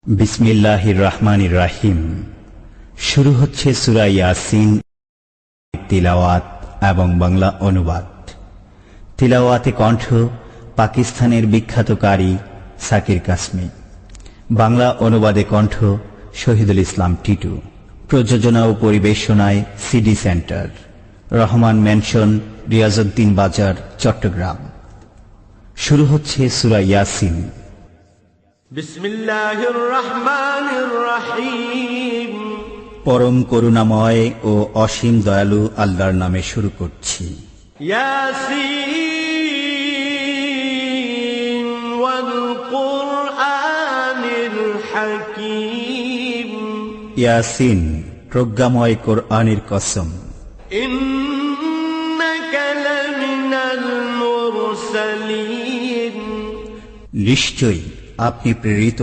বিসমিল্লাহির রহমানির রহিম। শুরু হচ্ছে সূরা ইয়াসিন। তিলাওয়াত এবং বাংলা অনুবাদ। তিলাওয়াতে কণ্ঠ পাকিস্তানের বিখ্যাত কারি সাকির কাসমি। বাংলা অনুবাদে কণ্ঠ শহীদুল ইসলাম টিটু। প্রযোজনা ও পরিবেশনায় CD centre, Rahman mansion, Riazuddin Bazar, Chattogram. শুরু হচ্ছে সূরা ইয়াসিন। বিসমিল্লাহির রহমানির রহিম। পরম করুণাময় ও অসীম দয়ালু আল্লাহর নামে শুরু করছি। ইয়াসিন ওয়াল কুরআনিল হাকীম। ইয়াসিন, প্রজ্ঞাময় কোরআনের কসম। ইন্নাকা লামিনাল মুরসালিন। নিশ্চয়ই আপনি প্রেরিত